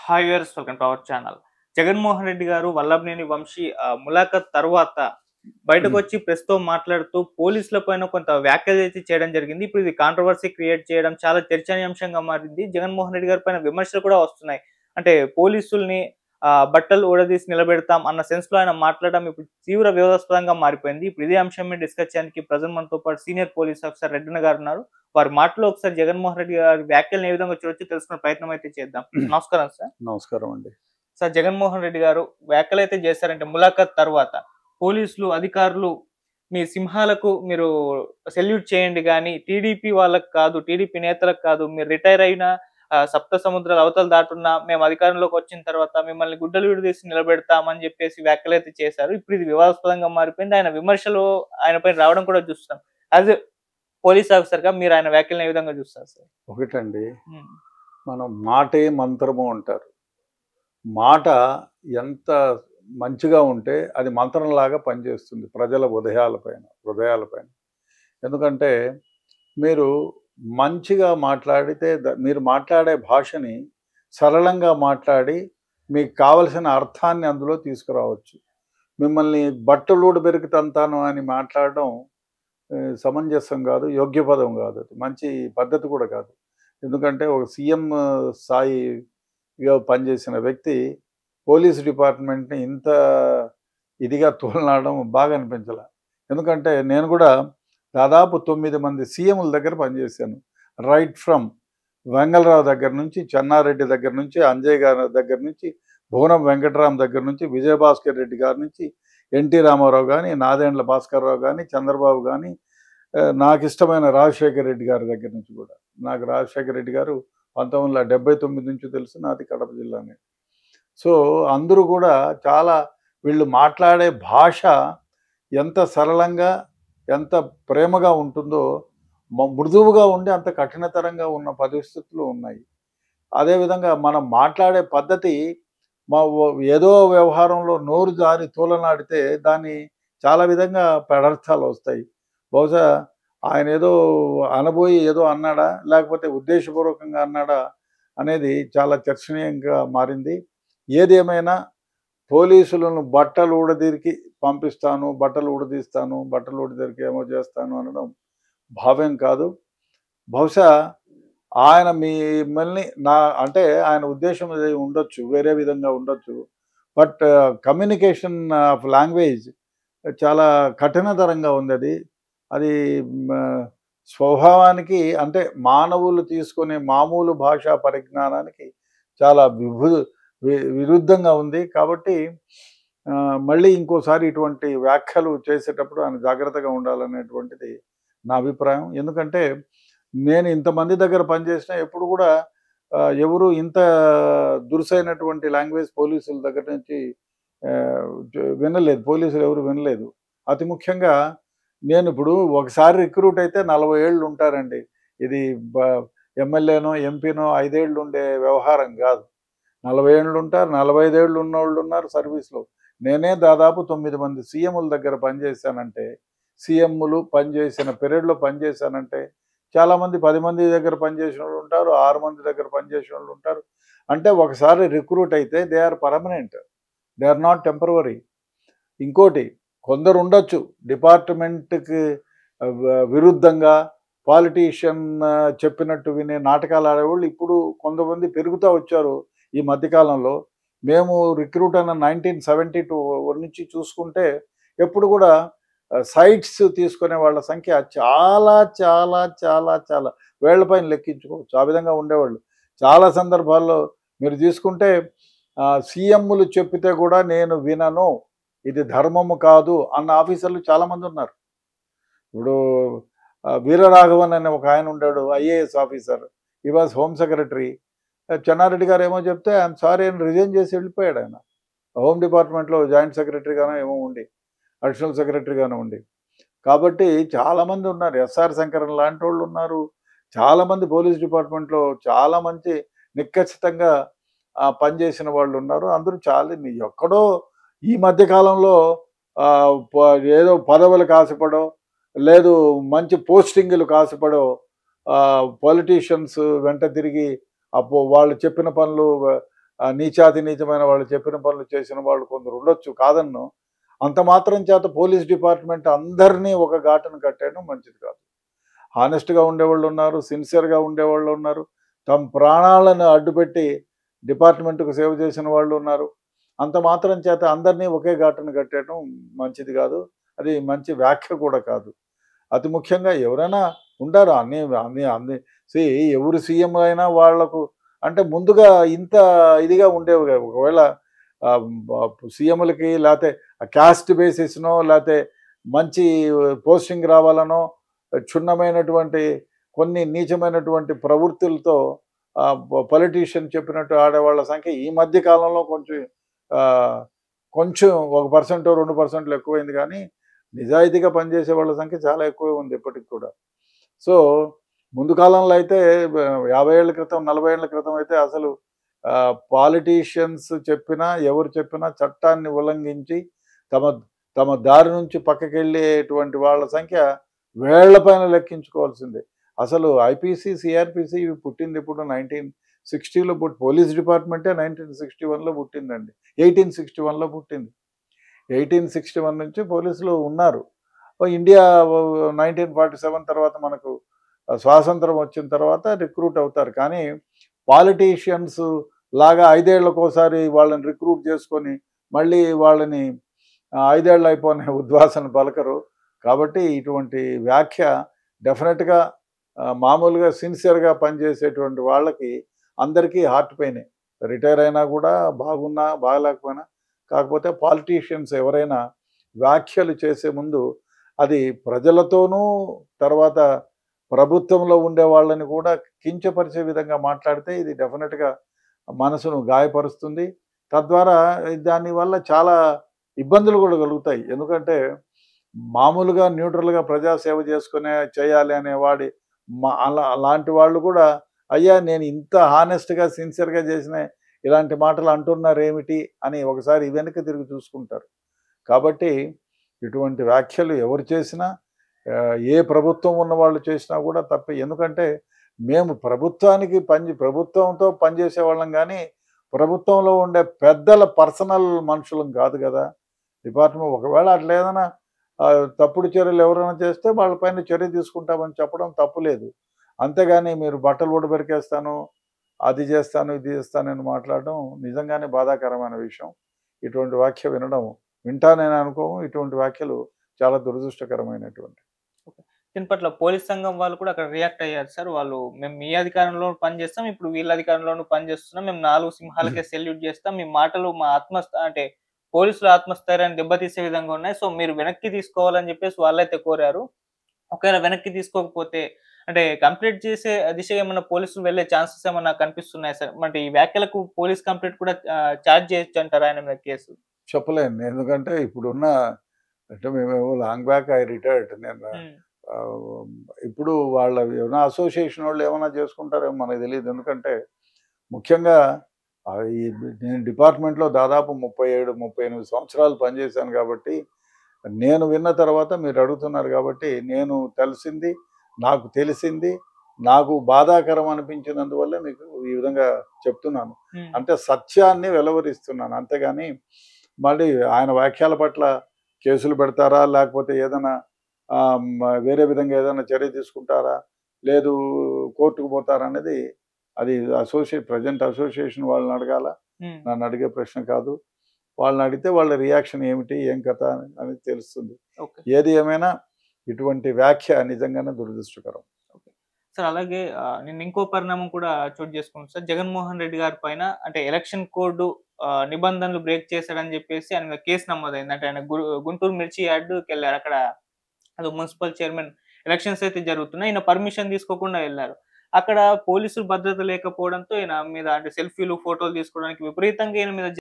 Hi viewers, welcome to our channel. Jaganmohan Reddy గారు వల్లభనేని వంశీ ములాఖత్ తర్వాత హ్మ్. బయటకొచ్చి ప్రెస్‌తో మాట్లాడుతూ పోలీసుల పైన కొంత వ్యాఖ్యలైతే చేయడం జరిగింది. ఇప్పుడు ఇది కాంట్రోవర్సీ క్రియేట్ చేయడం చాలా చర్చనీయాంశంగా మారింది. జగన్మోహన్ రెడ్డి గారి పైన విమర్శలు కూడా వస్తున్నాయి. అంటే పోలీసుల్ని బట్టలు ఊడదీసి నిలబెడతాం అన్న సెన్స్‌లో ఆయన మాట్లాడడం ఇప్పుడు తీవ్ర వివాదాస్పదంగా మారిపోయింది. ఇప్పుడు ఇదే అంశం మీద డిస్కస్ చేయడానికి ప్రెజెంట్ మనతో పాటు సీనియర్ పోలీస్ ఆఫీసర్ రెడ్డన్న గారు ఉన్నారు. వారి మాటలో ఒకసారి జగన్మోహన్ రెడ్డి గారి వ్యాఖ్యలను ఏ విధంగా చూడొచ్చో తెలుసుకునే ప్రయత్నం అయితే చేద్దాం. నమస్కారం సార్. నమస్కారం అండి. సార్, జగన్మోహన్ రెడ్డి గారు వ్యాఖ్యలైతే చేశారంటే ములాఖత్ తర్వాత పోలీసులు, అధికారులు మీ సింహాలకు మీరు సెల్యూట్ చేయండి గానీ, టీడీపీ వాళ్ళకి కాదు, టీడీపీ నేతలకు కాదు. మీరు రిటైర్ అయిన సప్త సముద్రాల అవతల దాటున్నా మేము అధికారంలోకి వచ్చిన తర్వాత మిమ్మల్ని గుడ్డలు విడదీసి నిలబెడతామని చెప్పేసి వ్యాఖ్యలైతే చేశారు. ఇప్పుడు ఇది వివాదాస్పదంగా మారిపోయింది. ఆయన విమర్శలు ఆయన పైన రావడం కూడా చూస్తున్నాం. యాస్ ఎ పోలీస్ ఆఫీసర్‌గా మీరు ఆయన వ్యాఖ్యలను ఏ విధంగా చూస్తారు సార్? ఒకటండి, హ్మ్. మనం మాటే మంత్రము అంటారు. మాట ఎంత మంచిగా ఉంటే అది మంత్రంలాగా పనిచేస్తుంది ప్రజల హృదయాలపైన. ఎందుకంటే మీరు మంచిగా మాట్లాడితే మీరు మాట్లాడే భాషని సరళంగా మాట్లాడి మీకు కావలసిన అర్థాన్ని అందులో తీసుకురావచ్చు. మిమ్మల్ని బట్టలూడబెరికి తంతాను అని మాట్లాడడం సమంజసం కాదు, యోగ్య పదం కాదు. అది మంచి పద్ధతి కూడా కాదు. ఎందుకంటే ఒక సీఎం స్థాయిగా పనిచేసిన వ్యక్తి పోలీస్ డిపార్ట్మెంట్‌ని ఇంత ఇదిగా తోలనాడడం బాగా అనిపించలా. ఎందుకంటే నేను కూడా దాదాపు 9 మంది సీఎంల దగ్గర పనిచేశాను. రైట్ ఫ్రమ్ వెంగళరావు దగ్గర నుంచి, చెన్నారెడ్డి దగ్గర నుంచి, అంజయ్ గారి దగ్గర నుంచి, భువనం వెంకటరాం దగ్గర నుంచి, విజయభాస్కర్ రెడ్డి గారి నుంచి, ఎన్టీ రామారావు గాని, నాదెండ్ల భాస్కర్‌రావు గాని, చంద్రబాబు గాని, నాకిష్టమైన రాజశేఖర్ రెడ్డి గారి దగ్గర నుంచి కూడా. నాకు రాజశేఖర్ రెడ్డి గారు 1979 నుంచి తెలుసు. నాది కడప జిల్లానే. సో, అందరూ కూడా చాలా వీళ్ళు మాట్లాడే భాష ఎంత సరళంగా, ఎంత ప్రేమగా ఉంటుందో, మృదువుగా ఉండి అంత కఠినతరంగా ఉన్న పరిస్థితులు ఉన్నాయి. అదేవిధంగా మనం మాట్లాడే పద్ధతి ఏదో వ్యవహారంలో నోరు జారి తూలనాడితే దాన్ని చాలా విధంగా పెడర్థాలొస్తాయి. బహుశా ఆయనేదో అనబోయి ఏదో అన్నాడా? లేకపోతే ఉద్దేశపూర్వకంగా అన్నాడా? అనేది చాలా చర్చనీయంగా మారింది. ఏదేమైనా పోలీసులను బట్టలు ఊడదీరికి పంపిస్తాను, బట్టలు ఊడదీస్తాను, బట్టలు ఊడదీరికి ఏమో చేస్తాను అనడం భావ్యం కాదు. బహుశా ఆయన మిమ్మల్ని అంటే ఆయన ఉద్దేశం అది ఉండొచ్చు. వేరే విధంగా ఉండొచ్చు. బట్ కమ్యూనికేషన్ ఆఫ్ లాంగ్వేజ్ చాలా కఠినతరంగా ఉందది. అది మ స్వభావానికి అంటే మానవులు తీసుకునే మామూలు భాషా పరిజ్ఞానానికి చాలా విరుద్ధంగా ఉంది. కాబట్టి మళ్ళీ ఇంకోసారి ఇటువంటి వ్యాఖ్యలు చేసేటప్పుడు ఆయన జాగ్రత్తగా ఉండాలనేటువంటిది నా అభిప్రాయం. ఎందుకంటే నేను ఇంతమంది దగ్గర పనిచేసినా ఎప్పుడు కూడా ఎవరు ఇంత దురుసైనటువంటి లాంగ్వేజ్ పోలీసుల దగ్గర నుంచి వినలేదు. పోలీసులు ఎవరు వినలేదు. అతి ముఖ్యంగా నేను ఇప్పుడు ఒకసారి రిక్రూట్ అయితే 40 ఏళ్ళు ఉంటారండి. ఇది బ ఎమ్మెల్యేనో, ఎంపీనో 5 ఏళ్ళు ఉండే వ్యవహారం కాదు. 40 ఏళ్ళు ఉంటారు, 45 ఏళ్ళు ఉన్నోళ్ళు ఉన్నారు సర్వీస్‌లో. నేనే దాదాపు 9 మంది సీఎంల దగ్గర పనిచేశానంటే, సీఎంలు పనిచేసిన పీరియడ్‌లో పనిచేశానంటే, చాలామంది 10 మంది దగ్గర పనిచేసినోళ్ళు ఉంటారు, 6 మంది దగ్గర పనిచేసినోళ్ళు ఉంటారు. అంటే ఒకసారి రిక్రూట్ అయితే they are permanent. They are not temporary. ఇంకోటి కొందరు ఉండొచ్చు డిపార్ట్మెంట్‌కి విరుద్ధంగా పాలిటీషియన్ చెప్పినట్టు వినే నాటకాలు ఆడేవాళ్ళు ఇప్పుడు కొంతమంది పెరుగుతా వచ్చారు ఈ మధ్యకాలంలో. మేము రిక్రూట్ అయిన 1972 నుంచి చూసుకుంటే ఎప్పుడు కూడా సైట్స్ తీసుకునే వాళ్ళ సంఖ్య చాలా చాలా చాలా చాలా వేళ్ల పైన లెక్కించుకోవచ్చు. ఆ విధంగా ఉండేవాళ్ళు. చాలా సందర్భాల్లో మీరు తీసుకుంటే సీఎంలు చెప్పితే కూడా నేను వినను, ఇది ధర్మము కాదు అన్న ఆఫీసర్లు చాలామంది ఉన్నారు. ఇప్పుడు వీరరాఘవన్ అనే ఒక ఆయన ఉండాడు, IAS officer. He was home secretary. Chenna Reddy గారు ఏమో చెప్తే ఐఎమ్ సారీ అని రిజైన్ చేసి వెళ్ళిపోయాడు ఆయన. హోమ్ డిపార్ట్మెంట్లో జాయింట్ సెక్రటరీగానో ఏమో ఉండి, అడిషనల్ సెక్రటరీగానో ఉండి. కాబట్టి చాలామంది ఉన్నారు. ఎస్ఆర్ శంకరన్ లాంటి వాళ్ళు ఉన్నారు. చాలామంది పోలీస్ డిపార్ట్మెంట్లో చాలా మంచి నిక్కచ్చితంగా పనిచేసిన వాళ్ళు ఉన్నారు. అందరూ చాలా ఎక్కడో ఈ మధ్య కాలంలో ఏదో పదవులకు ఆశపడో, లేదు మంచి పోస్టింగులకు ఆశపడో పొలిటీషియన్స్ వెంట తిరిగి వాళ్ళు చెప్పిన పనులు నీచాతి నీచమైన వాళ్ళు చెప్పిన పనులు చేసిన వాళ్ళు కొందరు ఉండొచ్చు, కాదన్ను. అంత మాత్రం చేత పోలీస్ డిపార్ట్మెంట్ అందరినీ ఒక ఘాటును కట్టేయడం మంచిది కాదు. హానెస్ట్గా ఉండేవాళ్ళు ఉన్నారు, సిన్సియర్గా ఉండేవాళ్ళు ఉన్నారు, తమ ప్రాణాలను అడ్డుపెట్టి డిపార్ట్మెంట్కు సేవ చేసిన వాళ్ళు ఉన్నారు. అంత మాత్రం చేత అందరినీ ఒకే ఘాటును కట్టేయడం మంచిది కాదు. అది మంచి వ్యాఖ్య కూడా కాదు. అతి ముఖ్యంగా ఎవరైనా ఉంటారు, అన్ని అన్ని అన్ని సి ఎవరు సీఎం అయినా వాళ్లకు అంటే ముందుగా ఇంత ఇదిగా ఉండేవి కావు. ఒకవేళ సీఎంలకి లేకపోతే క్యాస్ట్ బేసిస్నో లేకపోతే మంచి పోస్టింగ్ రావాలనో క్షుణ్ణమైనటువంటి కొన్ని నీచమైనటువంటి ప్రవృత్తులతో పొలిటీషియన్ చెప్పినట్టు ఆడేవాళ్ళ సంఖ్య ఈ మధ్య కాలంలో కొంచెం 1% 2% ఎక్కువైంది, కానీ నిజాయితీగా పనిచేసే వాళ్ళ సంఖ్య చాలా ఎక్కువ ఉంది ఇప్పటికి కూడా. సో ముందు కాలంలో అయితే 50 ఏళ్ల క్రితం 40 ఏళ్ల క్రితం అయితే అసలు పాలిటీషియన్స్ చెప్పినా ఎవరు చెప్పినా చట్టాన్ని ఉల్లంఘించి తమ తమ దారి నుంచి పక్కకి వెళ్ళేటువంటి వాళ్ళ సంఖ్య వేళ్ల పైన లెక్కించుకోవాల్సిందే. అసలు ఐపీసీ సిఆర్పిసి ఇవి పుట్టింది ఇప్పుడు 1960లో పోలీస్ డిపార్ట్మెంటే 1961లో పుట్టిందండి. 1861లో పుట్టింది. 1861 నుంచి పోలీసులు ఉన్నారు. ఇండియా 1947 తర్వాత మనకు స్వాతంత్రం వచ్చిన తర్వాత రిక్రూట్ అవుతారు, కానీ పాలిటీషియన్స్ లాగా 5 ఏళ్లకోసారి వాళ్ళని రిక్రూట్ చేసుకొని మళ్ళీ వాళ్ళని 5 ఏళ్ళు అయిపోయిన ఉద్వాసన పలకరు. కాబట్టి ఇటువంటి వ్యాఖ్య డెఫినెట్గా మామూలుగా సిన్సియర్గా పనిచేసేటువంటి వాళ్ళకి అందరికీ హార్ట్ పెయినే. రిటైర్ అయినా కూడా బాగున్నా బాగలేకపోయినా, కాకపోతే పాలిటీషియన్స్ ఎవరైనా వ్యాఖ్యలు చేసే ముందు అది ప్రజలతోనూ తర్వాత ప్రభుత్వంలో ఉండే వాళ్ళని కూడా కించపరిచే విధంగా మాట్లాడితే ఇది డెఫినెట్గా మనసును గాయపరుస్తుంది. తద్వారా దానివల్ల చాలా ఇబ్బందులు కూడా కలుగుతాయి. ఎందుకంటే మామూలుగా న్యూట్రల్గా ప్రజాసేవ చేయాలి అనేవాడి అలాంటి వాళ్ళు కూడా అయ్యా నేను ఇంత హానెస్ట్గా సిన్సియర్గా చేసిన ఇలాంటి మాటలు అంటున్నారేమిటి అని ఒకసారి వెనక్కి తిరిగి చూసుకుంటారు. కాబట్టి ఇటువంటి వ్యాఖ్యలు ఎవరు చేసినా ఏ ప్రభుత్వం ఉన్న వాళ్ళు చేసినా కూడా తప్పే. ఎందుకంటే మేము ప్రభుత్వంతో పనిచేసే వాళ్ళం, కానీ ప్రభుత్వంలో ఉండే పెద్దల పర్సనల్ మనుషులం కాదు కదా. డిపార్ట్మెంట్ ఒకవేళ అట్లా ఏదైనా తప్పుడు చర్యలు ఎవరైనా చేస్తే వాళ్ళపైన చర్య తీసుకుంటామని చెప్పడం తప్పులేదు. అంతేగాని మీరు బట్టలు ఉడబెరికేస్తాను, అది చేస్తాను, ఇది చేస్తానని మాట్లాడడం నిజంగానే బాధాకరమైన విషయం. ఇటువంటి వ్యాఖ్య వింటానని అనుకోము. ఇటువంటి వ్యాఖ్యలు చాలా దురదృష్టకరమైనటువంటి. దీని పట్ల పోలీస్ సంఘం వాళ్ళు కూడా అక్కడ రియాక్ట్ అయ్యారు సార్. వాళ్ళు మేము మీ అధికారంలో పనిచేస్తాం, ఇప్పుడు వీళ్ళ అధికారంలోనూ పనిచేస్తున్నాం, మేము 4 సింహాలకే సెల్యూట్ చేస్తాం, మీ మాటలు మా అంటే పోలీసుల ఆత్మస్థైర్యాన్ని దెబ్బతీసే విధంగా ఉన్నాయి, సో మీరు వెనక్కి తీసుకోవాలని చెప్పేసి వాళ్ళైతే కోరారు. ఒకవేళ వెనక్కి తీసుకోకపోతే అంటే కంప్లీట్ చేసే దిశగా ఏమన్నా పోలీసులు వెళ్ళే ఛాన్సెస్ ఏమన్నా కనిపిస్తున్నాయి సార్? అంటే ఈ వ్యాఖ్యలకు పోలీస్ కంప్లీట్ కూడా చార్జ్ చేయొచ్చు అంటారా ఆయన మీద కేసు? చెప్పలేను, ఎందుకంటే ఇప్పుడున్న అంటే మేము లాంగ్ బ్యాక్ ఐ రిటైర్డ్. నేను ఇప్పుడు వాళ్ళ ఏమైనా అసోసియేషన్ వాళ్ళు ఏమైనా చేసుకుంటారేమో మనకు తెలియదు. ఎందుకంటే ముఖ్యంగా నేను డిపార్ట్మెంట్లో దాదాపు 37-38 సంవత్సరాలు పనిచేశాను కాబట్టి నేను విన్న తర్వాత మీరు అడుగుతున్నారు కాబట్టి నేను నాకు తెలిసింది నాకు బాధాకరం అనిపించినందువల్ల మీకు ఈ విధంగా చెప్తున్నాను. అంటే సత్యాన్ని వెలువరిస్తున్నాను. అంతేగాని మళ్ళీ ఆయన వ్యాఖ్యల పట్ల కేసులు పెడతారా, లేకపోతే ఏదైనా వేరే విధంగా ఏదైనా చర్య తీసుకుంటారా, లేదు కోర్టుకు పోతారా అనేది అది ప్రజెంట్ అసోసియేషన్ వాళ్ళని అడగాల, నన్ను అడిగే ప్రశ్న కాదు. వాళ్ళని అడిగితే వాళ్ళ రియాక్షన్ ఏమిటి, ఏం కథ అనేది తెలుస్తుంది. ఏది ఏమైనా ఇటువంటి వ్యాఖ్య నిజంగానే దురదృష్టకరం. సార్ అలాగే నిన్న ఇంకో పరిణామం కూడా చోటు చేసుకుంది సార్. జగన్మోహన్ రెడ్డి గారి పైన అంటే ఎలక్షన్ కోడ్ నిబంధనలు బ్రేక్ చేశాడని చెప్పేసి ఆయన మీద కేసు నమోదైంది. అంటే ఆయన గుంటూరు మిర్చి యార్డుకి వెళ్ళారు. అక్కడ అది మున్సిపల్ చైర్మన్ ఎలక్షన్స్ అయితే జరుగుతున్నాయి, ఈయన పర్మిషన్ తీసుకోకుండా వెళ్ళారు. అక్కడ పోలీసులు భద్రత లేకపోవడంతో ఈయన మీద అంటే సెల్ఫీలు ఫోటోలు తీసుకోవడానికి విపరీతంగా ఈయన మీద